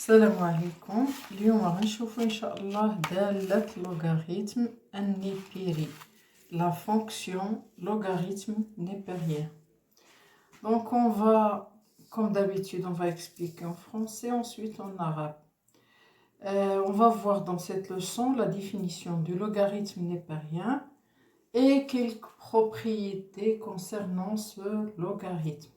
السلام عليكم. اليوم غنشوفو ان شاء الله دالة لوغاريتم النيبيري la fonction logarithme népérien. Donc on va, comme d'habitude, on va expliquer en français, ensuite en arabe. On va voir dans cette leçon la définition du logarithme népérien et quelques propriétés concernant ce logarithme.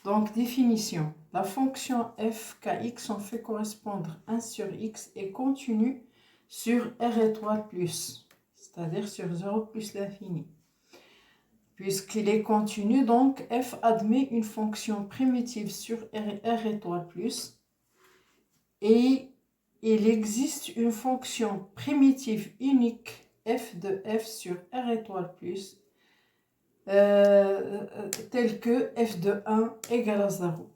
Donc, définition. La fonction f kx en fait correspondre 1 sur x est continue sur r étoile plus, c'est-à-dire sur 0 plus l'infini. Puisqu'il est continu, donc f admet une fonction primitive sur r étoile plus et il existe une fonction primitive unique f de f sur r étoile plus tel que f de 1 égale à 0.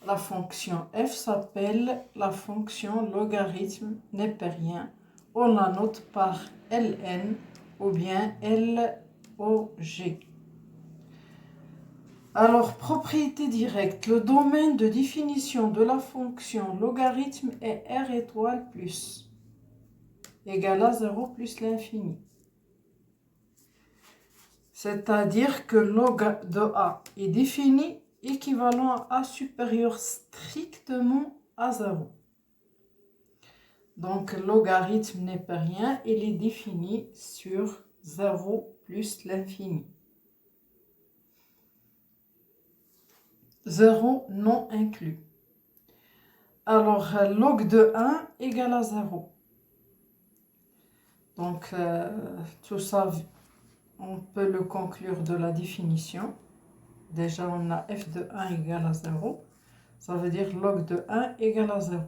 La fonction f s'appelle la fonction logarithme népérien. On la note par Ln ou bien LOG. Alors, propriété directe. Le domaine de définition de la fonction logarithme est r étoile plus égale à 0 plus l'infini. C'est-à-dire que log de a est défini équivalent à a supérieur strictement à 0. Donc, logarithme népérien, il est défini sur 0 plus l'infini. 0 non inclus. Alors, log de 1 égale à 0. Donc, tout ça, on peut le conclure de la définition. Déjà, on a f de 1 égale à 0. Ça veut dire log de 1 égale à 0.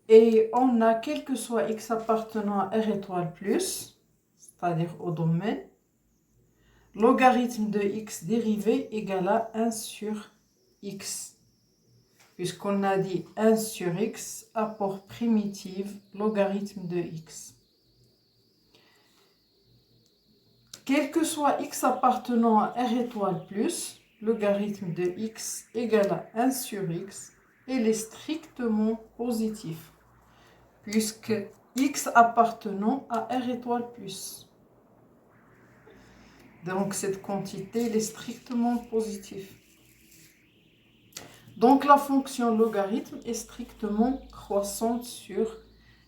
Et on a, quel que soit x appartenant à r étoile plus, c'est-à-dire au domaine, logarithme de x dérivé égale à 1 sur x. Puisqu'on a dit 1 sur x, apport primitif, logarithme de x. Quel que soit x appartenant à r étoile plus, logarithme de x égale à 1 sur x, il est strictement positif, puisque x appartenant à r étoile plus. Donc cette quantité elle est strictement positive. Donc la fonction logarithme est strictement croissante sur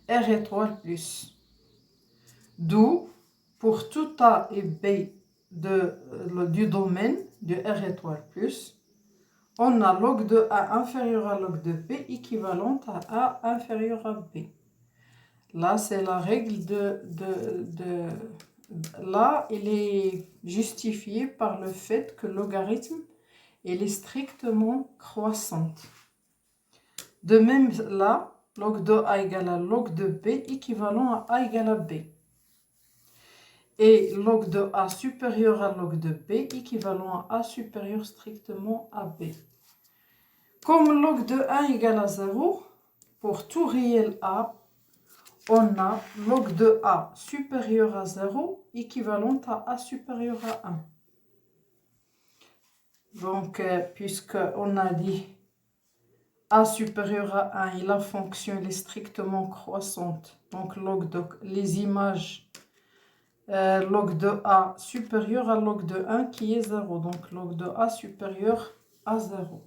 r étoile plus. D'où, pour tout a et b du domaine de r étoile plus, on a log de a inférieur à log de b équivalente à a inférieur à b. Là, c'est la règle Là, il est justifié par le fait que le logarithme il est strictement croissante. De même, là, log de a égale à log de b équivalent à a égale à b. Et log de a supérieur à log de b équivalent à a supérieur strictement à b. Comme log de 1 égale à 0, pour tout réel a, on a log de a supérieur à 0 équivalent à a supérieur à 1. Donc, puisqu'on a dit a supérieur à 1 et la fonction est strictement croissante, donc log de les images, log de a supérieur à log de 1 qui est 0, donc log de a supérieur à 0.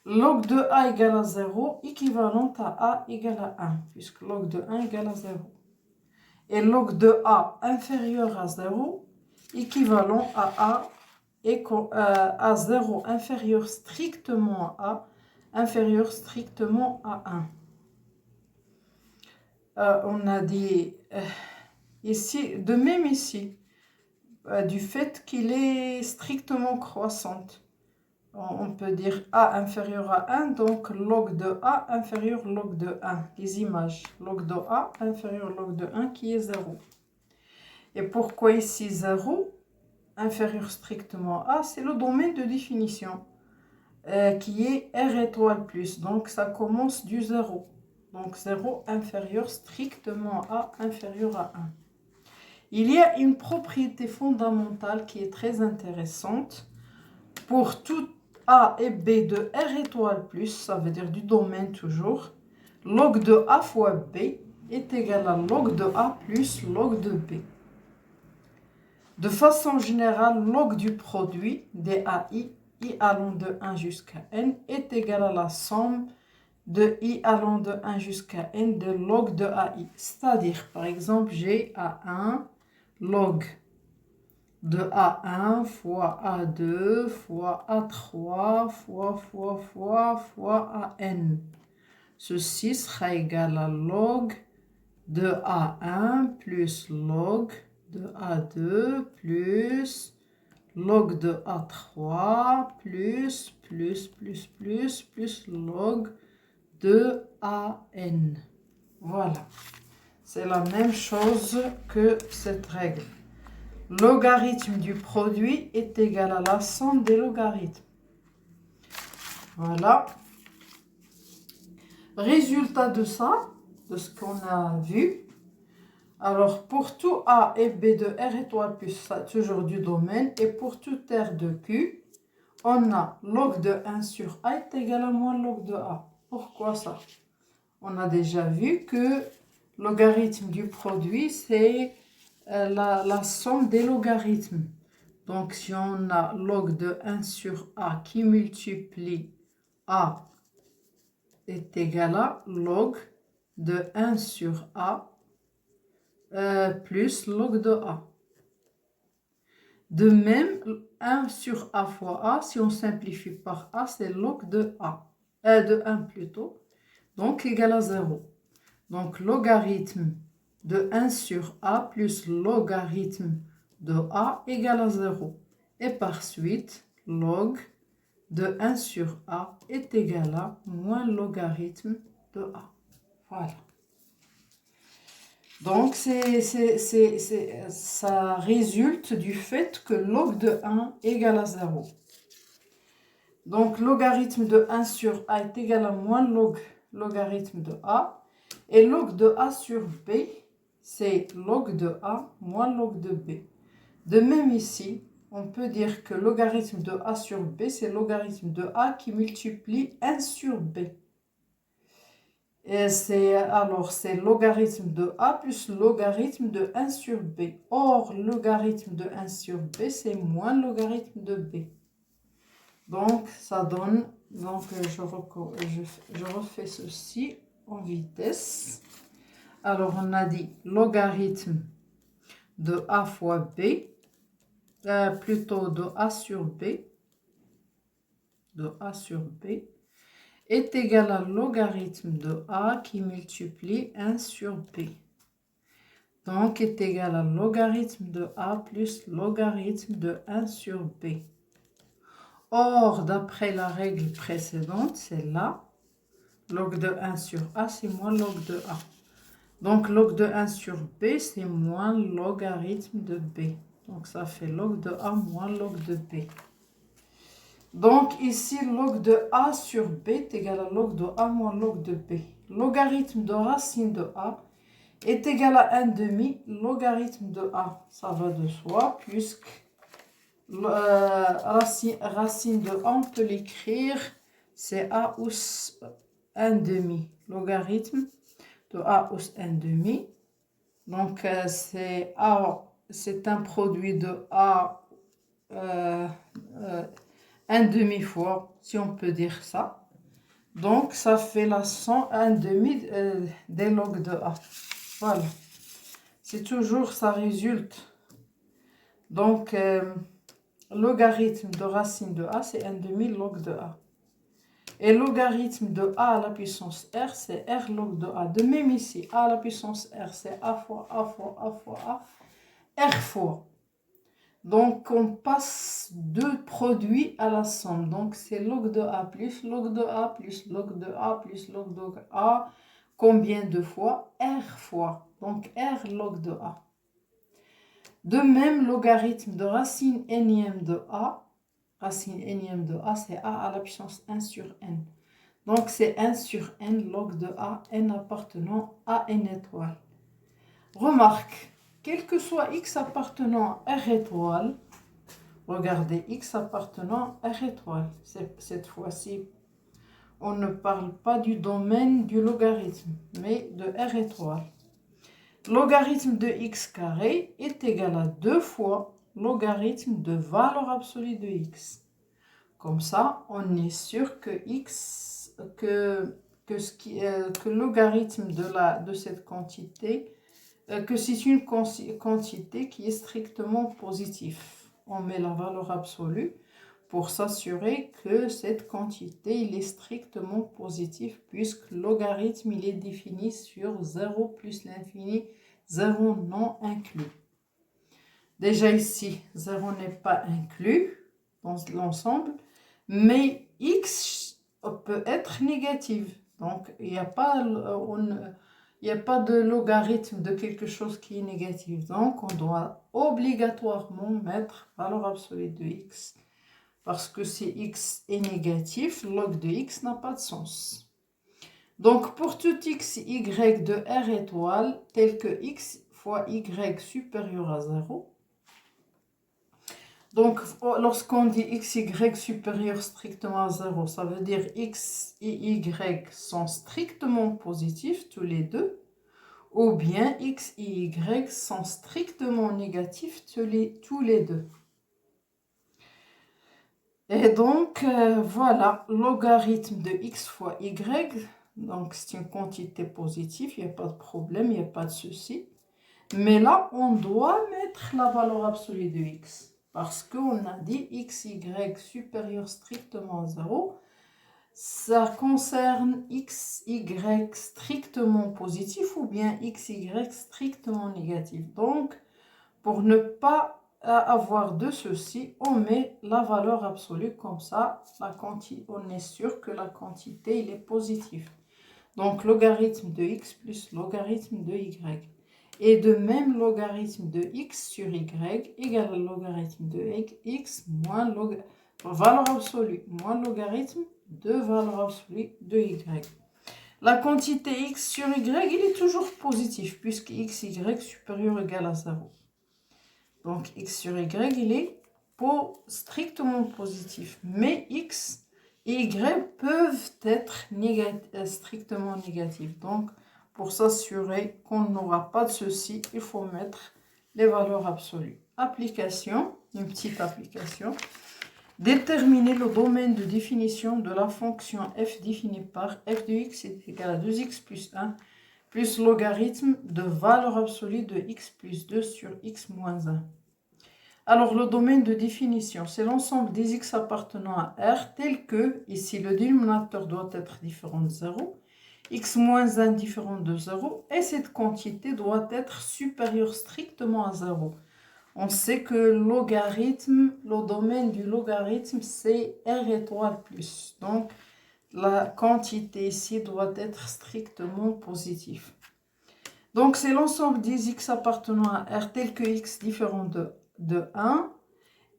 Log de a égale à 0 équivalent à a égale à 1, puisque log de 1 égale à 0. Et log de a inférieur à 0 équivalent à 0 inférieur strictement à a inférieur strictement à 1. On a dit ici, de même ici, du fait qu'il est strictement croissante. On peut dire a inférieur à 1, donc log de a inférieur log de 1. Les images, log de a inférieur log de 1 qui est 0. Et pourquoi ici 0 inférieur strictement à, c'est le domaine de définition qui est r étoile plus. Donc ça commence du 0. Donc 0 inférieur strictement à inférieur à 1. Il y a une propriété fondamentale qui est très intéressante pour tout A et B de R étoile plus, ça veut dire du domaine toujours, log de A fois B est égal à log de A plus log de B. De façon générale, log du produit DAI, I allant de 1 jusqu'à N, est égal à la somme de I allant de 1 jusqu'à N de log de AI. C'est-à-dire, par exemple, j'ai A1 log de A1 fois A2 fois A3 fois AN. Ceci sera égal à log de A1 plus log de A2 plus log de A3 plus log de AN. Voilà. C'est la même chose que cette règle. Logarithme du produit est égal à la somme des logarithmes. Voilà. Résultat de ça, de ce qu'on a vu. Alors, pour tout A et B de R étoile plus, ça, toujours du domaine, et pour tout R de Q, on a log de 1 sur A est égal à moins log de A. Pourquoi ça? On a déjà vu que logarithme du produit, c'est la somme des logarithmes. Donc, si on a log de 1 sur A qui multiplie A est égal à log de 1 sur A plus log de A. De même, 1 sur A fois A, si on simplifie par A, c'est log de A. De 1 plutôt. Donc, égal à 0. Donc, logarithme de 1 sur A plus logarithme de A égale à 0. Et par suite, log de 1 sur A est égal à moins logarithme de A. Voilà. Donc, ça résulte du fait que log de 1 égale à 0. Donc, logarithme de 1 sur A est égal à moins logarithme de A. Et log de A sur B, c'est log de A moins log de B. De même ici, on peut dire que logarithme de A sur B, c'est logarithme de A qui multiplie 1 sur B. Et c'est logarithme de A plus logarithme de 1 sur B. Or, logarithme de 1 sur B, c'est moins logarithme de B. Donc, ça donne, donc je refais ceci en vitesse. Alors, on a dit logarithme de A fois B, plutôt de A sur B, est égal à logarithme de A qui multiplie 1 sur B. Donc, est égal à logarithme de A plus logarithme de 1 sur B. Or, d'après la règle précédente, c'est là, log de 1 sur A, c'est moins log de A. Donc, log de 1 sur B, c'est moins logarithme de B. Donc, ça fait log de A moins log de B. Donc, ici, log de A sur B est égal à log de A moins log de B. Logarithme de racine de A est égal à 1 demi logarithme de A. Ça va de soi, puisque racine de A, on peut l'écrire, c'est A us 1 demi. Logarithme de A us 1 demi. Donc, c'est un produit de A 1 demi fois, si on peut dire ça. Donc, ça fait la 101 demi des log de A. Voilà. C'est toujours, ça résulte. Donc, logarithme de racine de A, c'est 1 demi log de A. Et logarithme de A à la puissance R, c'est R log de A. De même ici, A à la puissance R, c'est A fois A fois A fois A, R fois. Donc, on passe deux produits à la somme. Donc, c'est log de A plus log de A plus log de A plus log de A. Combien de fois? R fois. Donc, R log de A. De même, logarithme de racine énième de A. Racine énième de A, c'est A à la puissance 1 sur N. Donc, c'est 1 sur N log de A, N appartenant à N étoile. Remarque, quel que soit X appartenant à R étoile, Regardez x appartenant à R étoile. Cette fois-ci, on ne parle pas du domaine du logarithme, mais de R étoile. Logarithme de x carré est égal à 2 fois logarithme de valeur absolue de x. Comme ça, on est sûr que que le logarithme de cette quantité, que c'est une quantité qui est strictement positive. On met la valeur absolue pour s'assurer que cette quantité il est strictement positive, puisque le logarithme il est défini sur 0 plus l'infini, 0 non inclus. Déjà ici, 0 n'est pas inclus dans l'ensemble, mais x peut être négative. Donc, il n'y a pas de logarithme de quelque chose qui est négatif. Donc, on doit obligatoirement mettre valeur absolue de x. Parce que si x est négatif, log de x n'a pas de sens. Donc, pour tout x, y de R étoile, tel que x fois y supérieur à 0, donc, lorsqu'on dit x, y supérieur strictement à 0, ça veut dire x et y sont strictement positifs, tous les deux, ou bien x et y sont strictement négatifs, tous les deux. Et donc, voilà, logarithme de x fois y, donc c'est une quantité positive, il n'y a pas de problème, il n'y a pas de souci. Mais là, on doit mettre la valeur absolue de x. Parce qu'on a dit x, y supérieur strictement à 0. Ça concerne x, y strictement positif ou bien x, y strictement négatif. Donc, pour ne pas avoir de ceci, on met la valeur absolue comme ça. On est sûr que la quantité il est positive. Donc, logarithme de x plus logarithme de y. Et de même, logarithme de x sur y égale à logarithme de x moins valeur absolue moins logarithme de valeur absolue de y. La quantité x sur y, il est toujours positif puisque x, y supérieur ou égal à 0. Donc x sur y, il est strictement positif. Mais x et y peuvent être strictement négatifs. Donc, pour s'assurer qu'on n'aura pas de ceci, il faut mettre les valeurs absolues. Application, une petite application. Déterminer le domaine de définition de la fonction f définie par f de x est égal à 2x plus 1 plus logarithme de valeur absolue de x plus 2 sur x moins 1. Alors, le domaine de définition, c'est l'ensemble des x appartenant à R tel que, ici, le dénominateur doit être différent de 0, x moins 1 différent de 0, et cette quantité doit être supérieure strictement à 0. On sait que le domaine du logarithme, c'est R étoile plus. Donc, la quantité ici doit être strictement positive. Donc, c'est l'ensemble des x appartenant à R tel que x différent de 1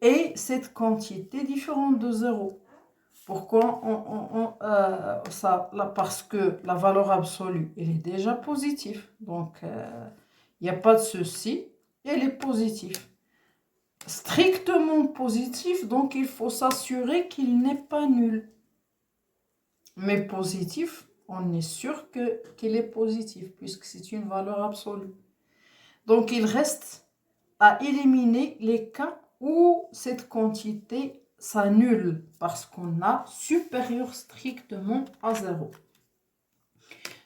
et cette quantité différente de 0. Pourquoi parce que la valeur absolue, elle est déjà positive. Donc, il n'y a pas de souci. Elle est positive. Strictement positif, donc il faut s'assurer qu'il n'est pas nul. Mais positif, on est sûr qu'il est positif, puisque c'est une valeur absolue. Donc, il reste à éliminer les cas où cette quantité s'annule parce qu'on a supérieur strictement à 0.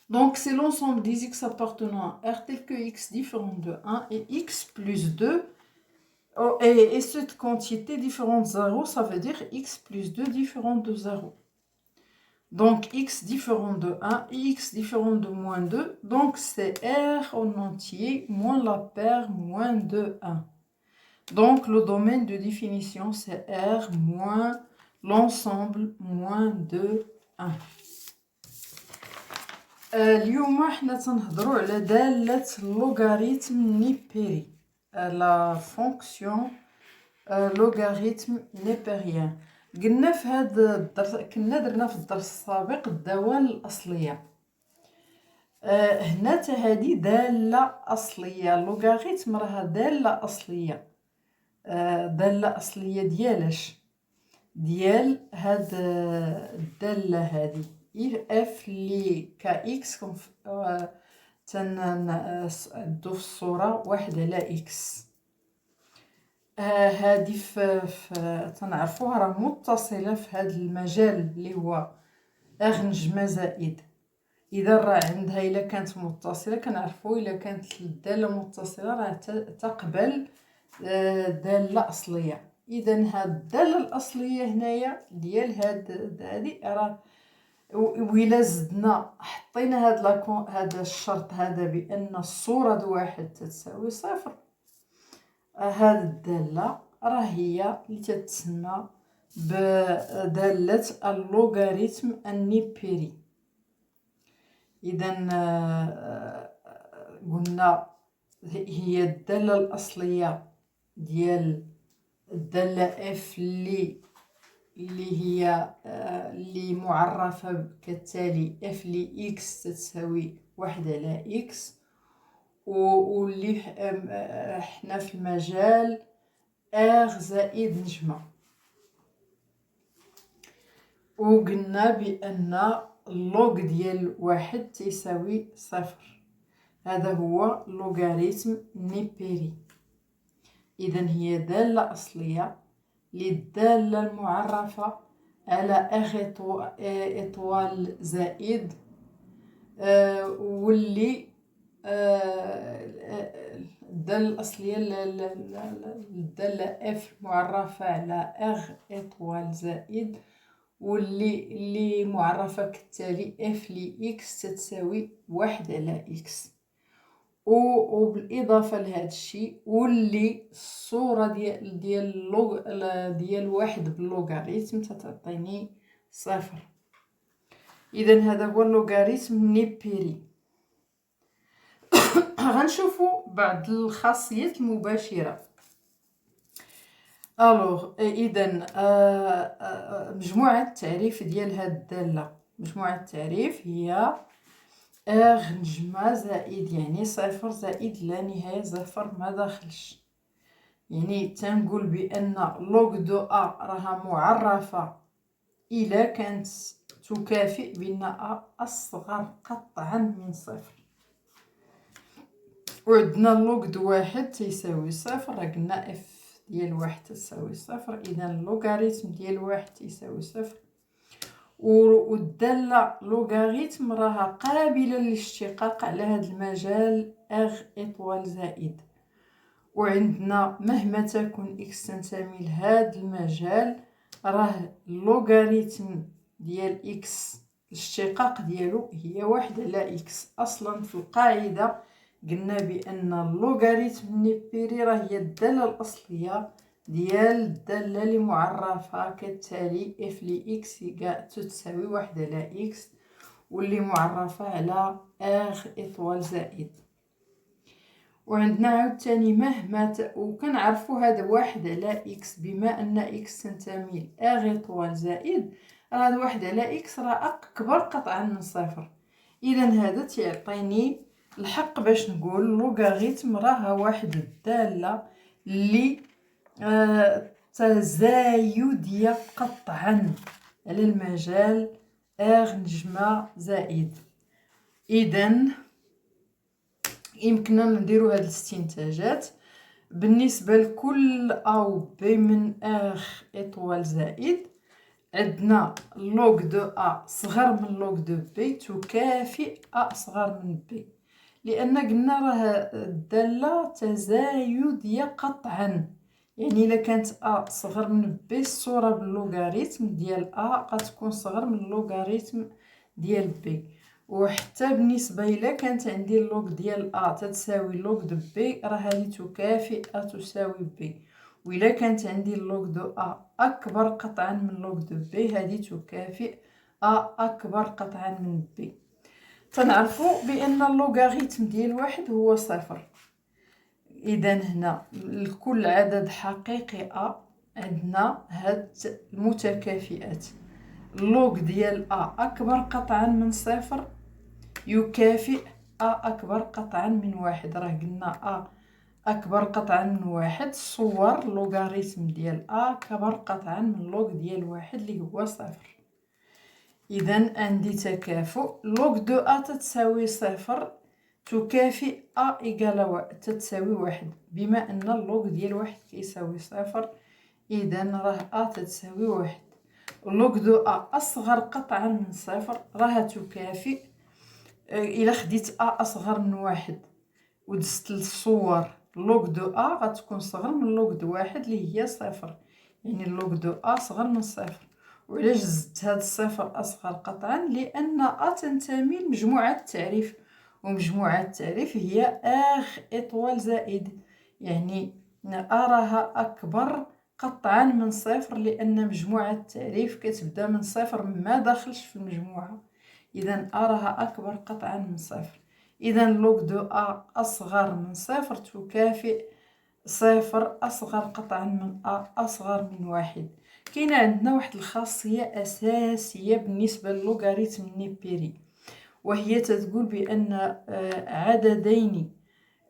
Donc, c'est l'ensemble des x appartenant à R tel que x différent de 1 et x plus 2. Et cette quantité différente de 0, ça veut dire x plus 2 différent de 0. Donc, x différent de 1 et x différent de moins 2. Donc, c'est R en entier moins la paire moins de 1. Donc, le domaine de définition, c'est R moins l'ensemble moins de 1. اليوم احنا تنهضروا على دالة لوغاريتم نيبيري. La fonction logarithme népérien. قلنا في هذا الدرس كنا درنا في الدرس السابق الدوال الأصلية. هنا هذه دالة أصلية. لوغاريتم راها دالة أصلية. دالة أصلية ديالاش ديال هاد الدالة هادي اف اللي كإكس تنعدو في الصورة 1/x. هادي تنعرفوها راه متصلة في هاد المجال اللي هو نجمة زائد. إذا راه عندها إلا كانت متصلة كنعرفو إلا كانت الدالة متصلة راه تقبل دالة أصلية. إذا هاد الدالة الأصلية هنايا ديال هادي راه وإلا زدنا حطينا هاد الشرط هذا بأن الصورة واحد تساوي صفر، هاد الدالة راه هي اللي تتسمى بدالة اللوغاريتم النيبيري. إذا قلنا هي الدالة الأصلية ديال الدالة اف اللي هي اللي معرفة كالتالي اف اللي اكس تساوي 1/x، واللي حنا في المجال زائد نجمة، وقلنا بأن اللوغ ديال واحد تساوي صفر. هذا هو لوغاريتم نيبيري. إذا هي دالة أصلية للدالة المعرفة على إطوال زائد، واللي الدالة الأصلية للدالة اف معرفة على إطوال زائد، واللي معرفة كالتالي اف لإكس تتساوي 1/x. وبالإضافة لهذا الشيء واللي الصورة ديال واحد باللوغاريتم تتعطيني صفر. إذا هذا هو اللوغاريتم النيبيري. غنشوفوا بعض الخاصيات المباشرة. إذا مجموعة التعريف ديال هاد الدالة، مجموعة التعريف هي نجمة زائد يعني صفر زائد لا نهاية صفر ما داخلش. يعني تنقول بأن لوغ دو راها معرفة إلا كانت تكافئ بأن أصغر قطعا من صفر. وعندنا اللوغ دو واحد تيساوي صفر، راه قلنا اف ديال واحد تساوي صفر، إذا اللوغاريتم ديال واحد تيساوي صفر. والدالة لوغاريتم راها قابلة للاشتقاق على هذا المجال إطوال زائد. وعندنا مهما تكون إكس تنتمي لهذا المجال راه اللوغاريتم ديال إكس الاشتقاق ديالو هي 1/x. أصلا في القاعدة قلنا بأن اللوغاريتم النيبيري راه هي الدالة الأصلية ديال الدالة اللي معرفة كالتالي اف لإكس تساوي 1/x، واللي معرفة على إطوال زائد. وعندنا عاوتاني مهما وكنعرفوا هذا 1/x بما أن إكس تنتمي إطوال زائد، راه 1/x راه أكبر قطعا من صفر. إذا هذا تيعطيني الحق باش نقول لوغاريتم راها واحد الدالة اللي تزايدية قطعا على المجال نجمة زائد. إذا يمكننا نديرو هاد الاستنتاجات بالنسبة لكل أو بي من إطوال زائد. عندنا لوغ دو صغر من لوغ دو بي تكافئ صغر من بي، لأن قلنا راه الدالة تزايدية قطعا. يعني إلا كانت صغر من بي الصورة باللوغاريتم ديال غتكون صغر من اللوغاريتم ديال بي. وحتى بالنسبة إلا كانت عندي اللوغ ديال تتساوي لوغ دو بي راه هذه تكافئ تساوي بي. وإلا كانت عندي اللوغ دو أكبر قطعا من لوغ دو بي هذه تكافئ أكبر قطعا من بي. تنعرفوا بأن اللوغاريتم ديال واحد هو صفر. إذا هنا لكل عدد حقيقي عندنا هاد المتكافئات. اللوغ ديال أكبر قطعا من صفر يكافئ أكبر قطعا من واحد. راه قلنا أكبر قطعا من واحد صور لوغاريتم ديال أ كبر قطعا من لوغ ديال واحد اللي هو صفر. إذا عندي تكافؤ لوغ دو أ تتساوي صفر تكافئ أ إيكالا تتساوي واحد، بما أن اللوغ ديال واحد كيساوي صفر إذا راه أ تتساوي واحد. لوغ دو أ أصغر قطعا من صفر راها تكافئ إلا خديت أ أصغر من واحد ودزت للصور لوغ دو أ غتكون صغر من لوغ دو واحد اللي هي صفر، يعني لوغ دو أ صغر من صفر. وعلاش زدت هاد الصفر أصغر قطعا؟ لأن أ تنتمي لمجموعة التعريف، ومجموعة التعريف هي آخ إطوال زائد، يعني أ راها أكبر قطعا من صفر لأن مجموعة التعريف كتبدا من صفر ما داخلش في المجموعة. إذا أ راها أكبر قطعا من صفر. إذا لوغ دو أ أصغر من صفر تكافئ صفر أصغر قطعا من أ أصغر من واحد. كاينة عندنا واحد الخاصية أساسية بالنسبة للوغاريتم النيبيري، وهي تتقول بأن عددين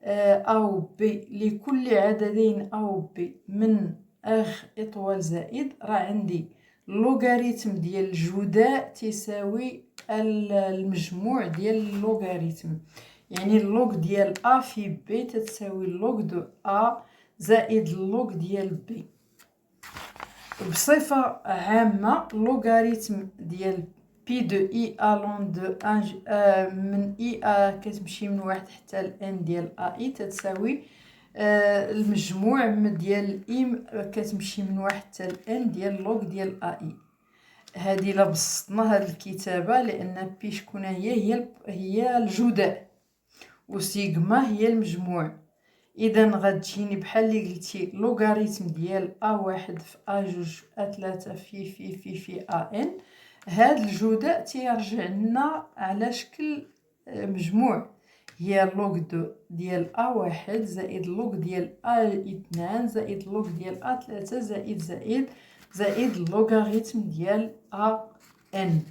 أ و ب لكل عددين أ و ب من أخ إطوال زائد راه عندي اللوغاريتم ديال الجداء تساوي المجموع ديال اللوغاريتم، يعني اللوغ ديال أ في ب تتساوي اللوغ دو أ زائد اللوغ ديال ب. بصفة عامة لوغاريتم ديال بي دو إي ألون دو من إي أ كتمشي من واحد حتى لإن ديال أ إي تتساوي المجموع ديال إي كتمشي من واحد حتى لإن ديال لوغ ديال أ إي. هادي لا بسطنا هاد الكتابة لأن بي شكون هي الجداء وسيغما هي المجموع. إذا غتجيني بحال اللي قلتي لوغاريتم ديال أ واحد في أ جوج في أ ثلاثة في أ إن. هاد الجداء تيرجع لنا على شكل مجموع، هي لوغ ديال أ واحد زائد لوغ ديال أ اثنان زائد لوغ ديال أ ثلاثة زائد اللوغاريتم ديال أ إن.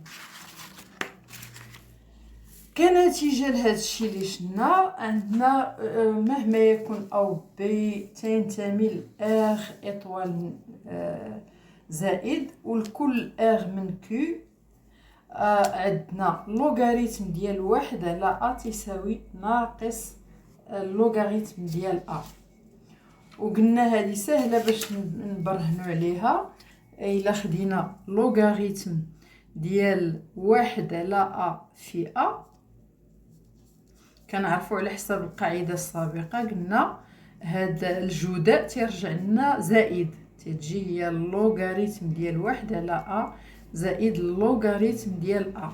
كنتيجة لهذا الشيء اللي شفنا عندنا مهما يكون أو بي تنتمي لآخ إطوال زائد والكل آغ من كيو. عندنا لوغاريتم ديال واحد على أ تساوي ناقص اللوغاريتم ديال أ، وقلنا هذه سهلة باش نبرهنو عليها. إلا خدينا لوغاريتم ديال واحد على أ في أ كنعرفوا على حساب القاعدة السابقة قلنا هاد الجداء تيرجع لنا زائد، تجي هي اللوغاريتم ديال واحد على أ زائد اللوغاريتم ديال أ،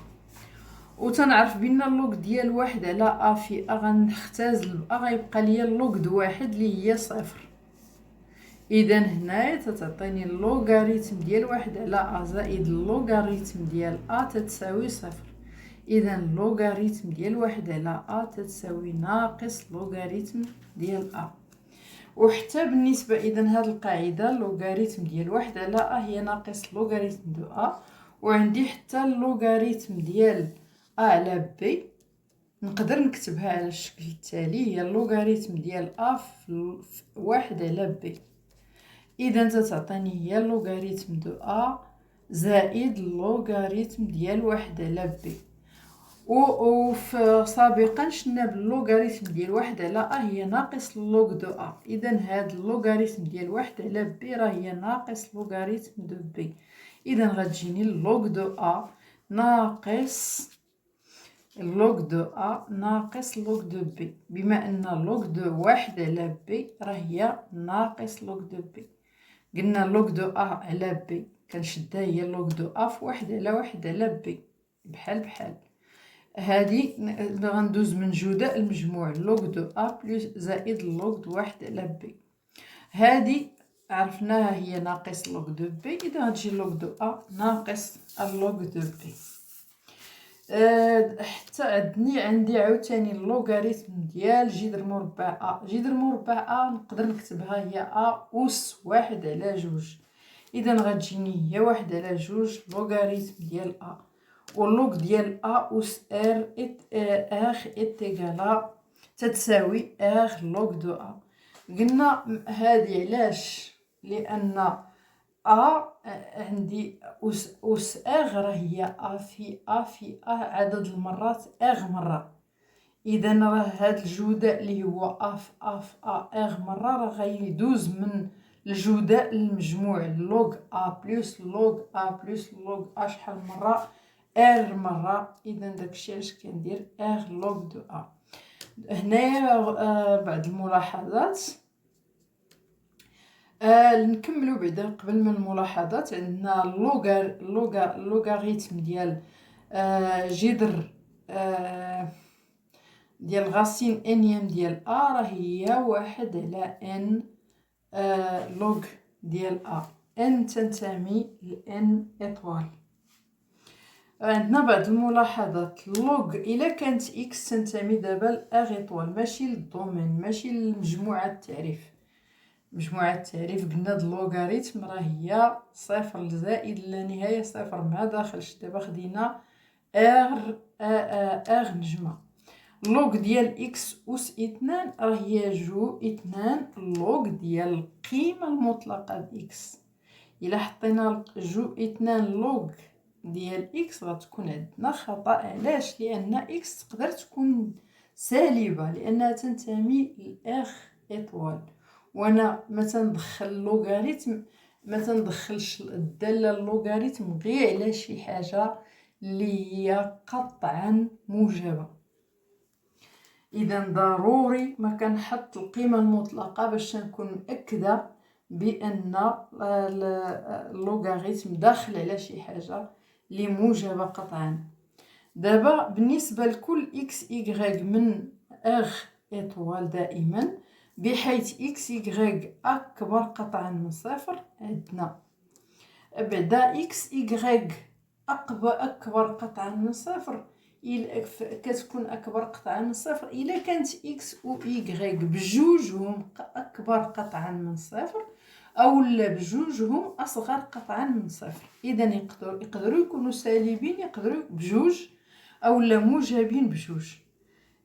وتنعرف بأن اللوغ ديال واحد على أ في أ غنختزل بأ غيبقى ليا اللوغ دو واحد اللي هي صفر. إذا هنايا تتعطيني اللوغاريتم ديال واحد على أ زائد اللوغاريتم ديال أ تتساوي صفر. إذا لوغاريتم ديال واحد على أ تتساوي ناقص لوغاريتم ديال أ. وحتى بالنسبة إذا هاد القاعدة لوغاريتم ديال واحد على أ هي ناقص لوغاريتم دو أ، وعندي حتى اللوغاريتم ديال أ على ب نقدر نكتبها على الشكل التالي، هي اللوغاريتم ديال أ في واحد على ب. إذا تتعطيني هي اللوغاريتم دو أ زائد اللوغاريتم ديال واحد على ب. سابقا شفنا باللوغاريتم ديال واحد على أ هي ناقص لوغ دو أ. إذا هاد اللوغاريتم ديال واحد على ب راه هي ناقص لوغاريتم دو ب. إذا غتجيني لوغ دو أ ناقص لوغ دو أ ناقص لوغ دو ب، بما أن لوغ دو واحد على ب راه هي ناقص لوغ دو ب. قلنا لوغ دو أ على ب كنشدها هي لوغ دو أ في واحد على ب بحال هادي غندوز من جداء المجموع لوغ دو أ بلس زائد لوغ دو واحد على ب. هادي عرفناها هي ناقص لوغ دو ب، إذا غتجي لوغ دو أ ناقص اللوغ دو ب. حتى عندي عاوتاني اللوغاريتم ديال جذر مربع أ. جذر مربع أ نقدر نكتبها هي أ أس واحد على جوج. إذا غتجيني هي واحد على جوج لوغاريتم ديال أ، واللوغ ديال أ أس آخ إتيغالا تتساوي آخ لوغ دو أ. قلنا هذه علاش؟ لان عندي أس راه هي في عدد المرات مرة. إذا راه هاد الجداء اللي هو في مرة راه غيدوز من الجداء المجموع لوغ بلس لوغ بلس لوغ شحال مرة؟ مرة. إذا داكشي علاش كندير لوغ دو هنايا بعض الملاحظات. نكملوا بعدا قبل من الملاحظات. عندنا اللوغاريتم ديال جذر ديال غاسين انيام ديال راه هي 1 على ان لوغ ديال ان تنتمي لان اطوال. عندنا بعض الملاحظات. اللوغ الا كانت اكس تنتمي دابا لاغ اطوال، ماشي للدومين، ماشي لمجموعه التعريف. مجموعة التعريف قلنا د اللوغاريتم راه هي صفر لزائد لا نهاية صفر ما داخلش. دابا خدينا اغ نجمة. لوغ ديال اكس أس 2 راه هي 2 لوغ ديال القيمة المطلقة د اكس. إلا حطينا 2 لوغ ديال اكس غتكون عندنا خطأ. علاش؟ لأن اكس تقدر تكون سالبة لأنها تنتمي لأغ اطوال، وانا ما تندخل اللوغاريتم، ما تندخلش الداله اللوغاريتم غير على شي حاجه اللي هي قطعا موجبه. اذا ضروري ما كنحط القيمه المطلقه باش نكون مأكده بان اللوغاريتم داخل على شي حاجه اللي موجبه قطعا. دابا بالنسبه لكل اكس ايغريك من اغ اطوال دائما بحيث اكس يغريك اكبر قطعا من صفر، عندنا بعدا اكس يغريك اكبر قطعا من صفر كتكون اكبر قطعا من صفر الا كانت اكس و يغريك بجوجهم اكبر قطعا من صفر اولا بجوجهم اصغر قطعا من صفر. اذا يقدروا يكونوا سالبين، يقدروا بجوج اولا موجبين بجوج.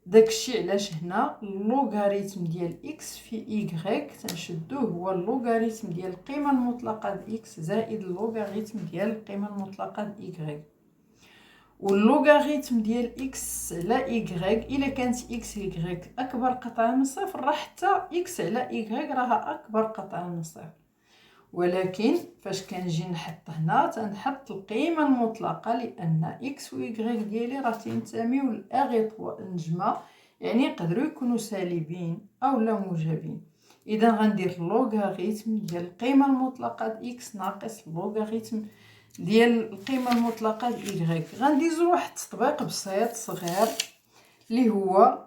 داكشي علاش هنا اللوغاريتم ديال اكس في ايغريك تنشدوه هو اللوغاريتم ديال القيمه المطلقه د اكس زائد اللوغاريتم ديال القيمه المطلقه د ايغريك. واللوغاريتم ديال اكس على ايغريك الا كانت اكس ايغريك اكبر قطعا من صفر راه حتى اكس على ايغريك راها اكبر قطعا من صفر. ولكن فاش كنجي نحط هنا تنحط القيمه المطلقه لان اكس و يغريك ديالي راه تنتميو لاغ نجمه، يعني يقدروا يكونوا سالبين اولا موجبين. اذا غندير اللوغاريتم ديال القيمه المطلقه د اكس ناقص اللوغاريتم ديال القيمه المطلقه د يغريك. غنديزو لواحد التطبيق بسيط صغير اللي هو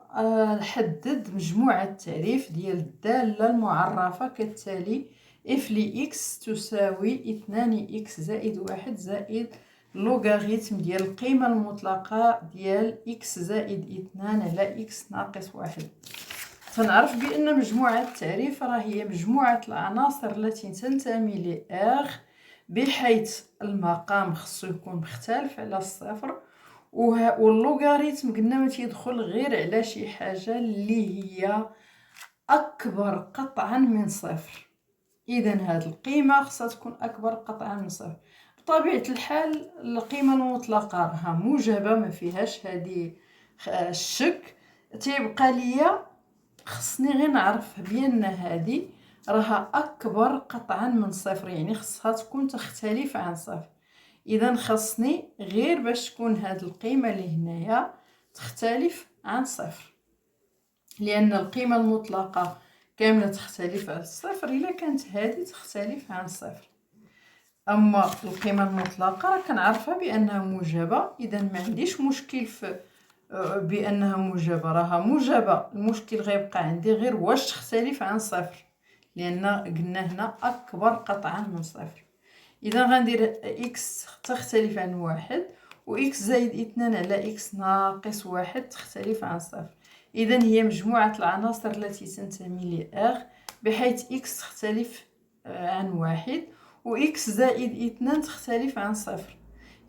نحدد مجموعه التعريف ديال الداله المعرفه كالتالي: اف لي اكس تساوي 2 اكس زائد 1 زائد لوغاريتم ديال القيمة المطلقة ديال اكس زائد 2 على اكس ناقص 1. تنعرف بأن مجموعة التعريف راه هي مجموعة العناصر التي تنتمي لآغ بحيث المقام خصو يكون مختلف على الصفر، واللوغاريتم قلنا ما تيدخل غير على شي حاجة اللي هي أكبر قطعا من صفر. إذا هاد القيمة خصها تكون أكبر قطعا من صفر. بطبيعة الحال القيمة المطلقة راها موجبة ما فيهاش هادي الشك. تيبقى ليا خصني غير نعرف بأن هادي راها أكبر قطعا من صفر، يعني خصها تكون تختلف عن صفر. إذا خصني غير باش تكون هاد القيمة اللي هنايا تختلف عن صفر، لأن القيمة المطلقة كاملة تختلف عن الصفر إلا كانت هذه تختلف عن الصفر. أما القيمة المطلقة راه كنعرفها بأنها موجبة، إذا ما عنديش مشكل في بأنها موجبة، راها موجبة. المشكل غيبقى عندي غير واش تختلف عن صفر، لأن قلنا هنا أكبر قطعا من صفر. إذا غندير إكس تختلف عن 1 و إكس زائد 2 على إكس ناقص 1 تختلف عن صفر. إذا هي مجموعة العناصر التي تنتمي لآغ بحيث إكس تختلف عن 1 و إكس زائد 2 تختلف عن صفر.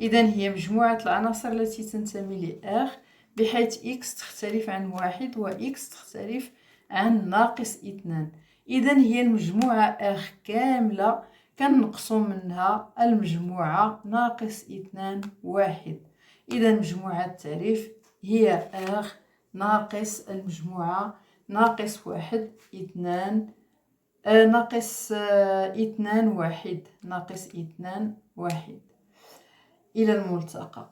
إذا هي مجموعة العناصر التي تنتمي لآغ بحيث إكس تختلف عن 1 و إكس تختلف عن ناقص 2. إذا هي المجموعة اخ كاملة كنقصو منها المجموعة ناقص 2 1. إذا مجموعة التعريف هي اخ ناقص المجموعة ناقص 1 2 ناقص 2 1 ناقص 2 1. إلى الملتقى.